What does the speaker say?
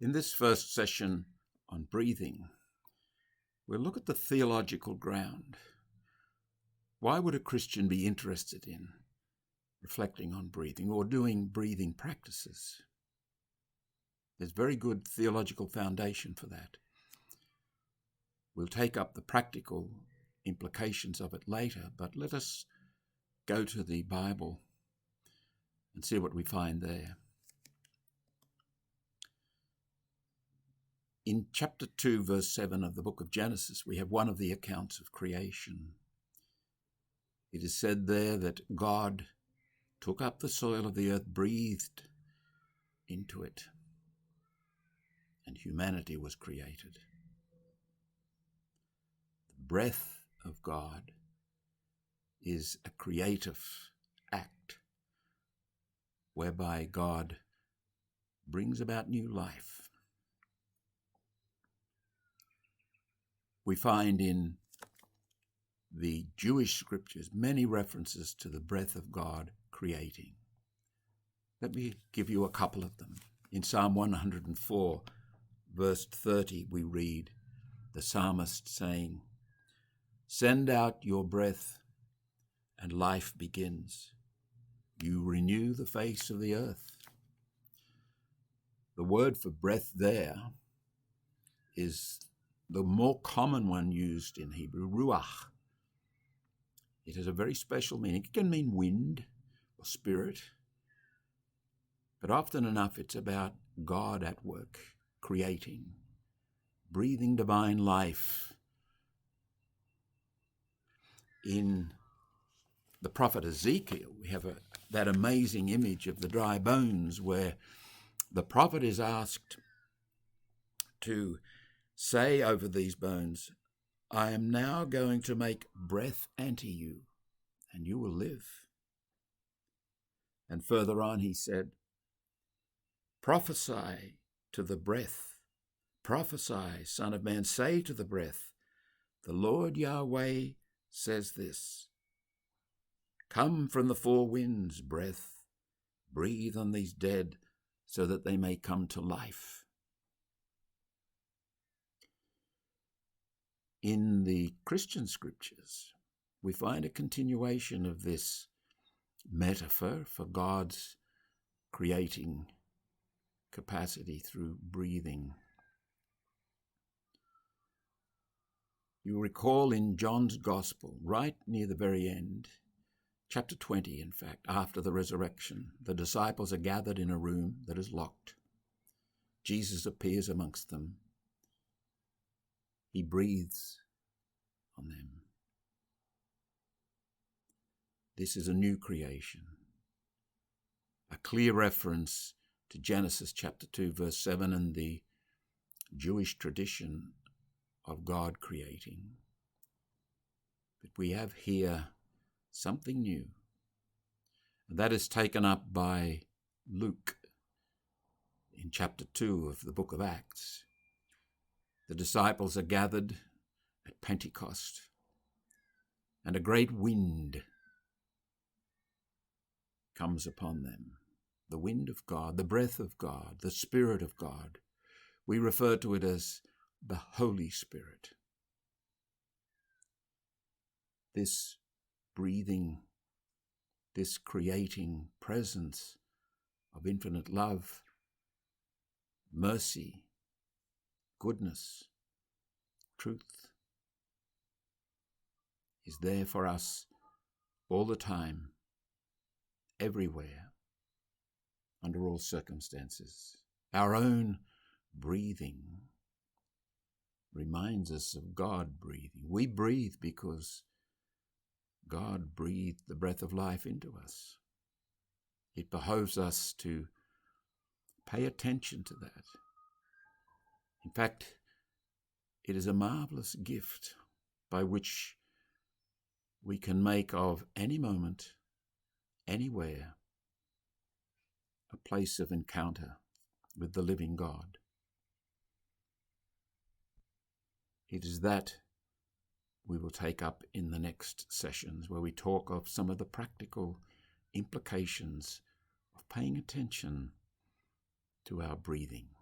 In this first session on breathing, we'll look at the theological ground. Why would a Christian be interested in reflecting on breathing or doing breathing practices? There's very good theological foundation for that. We'll take up the practical implications of it later, but let us go to the Bible and see what we find there. In chapter 2, verse 7 of the book of Genesis, we have one of the accounts of creation. It is said there that God took up the soil of the earth, breathed into it, and humanity was created. The breath of God is a creative act whereby God brings about new life. We find in the Jewish scriptures many references to the breath of God creating. Let me give you a couple of them. In Psalm 104, verse 30, we read the psalmist saying, "Send out your breath, and life begins. You renew the face of the earth." The word for breath there is the more common one used in Hebrew, ruach. It has a very special meaning. It can mean wind or spirit, but often enough it's about God at work, creating, breathing divine life. In the prophet Ezekiel, we have that amazing image of the dry bones where the prophet is asked to say over these bones, "I am now going to make breath enter you, and you will live." And further on he said, "Prophesy to the breath. Prophesy, Son of Man, say to the breath, the Lord Yahweh says this, come from the four winds, breath, breathe on these dead so that they may come to life." In the Christian scriptures, we find a continuation of this metaphor for God's creating capacity through breathing. You recall in John's Gospel, right near the very end, chapter 20, in fact, after the resurrection, the disciples are gathered in a room that is locked. Jesus appears amongst them. He breathes on them. This is a new creation, a clear reference to Genesis chapter 2, verse 7 and the Jewish tradition of God creating. But we have here something new, and that is taken up by Luke in chapter 2 of the book of Acts. The disciples are gathered at Pentecost, and a great wind comes upon them. The wind of God, the breath of God, the Spirit of God. We refer to it as the Holy Spirit. This breathing, this creating presence of infinite love, mercy, goodness, truth, is there for us all the time, everywhere, under all circumstances. Our own breathing reminds us of God breathing. We breathe because God breathed the breath of life into us. It behoves us to pay attention to that. In fact, it is a marvelous gift by which we can make of any moment, anywhere, a place of encounter with the living God. It is that we will take up in the next sessions, where we talk of some of the practical implications of paying attention to our breathing.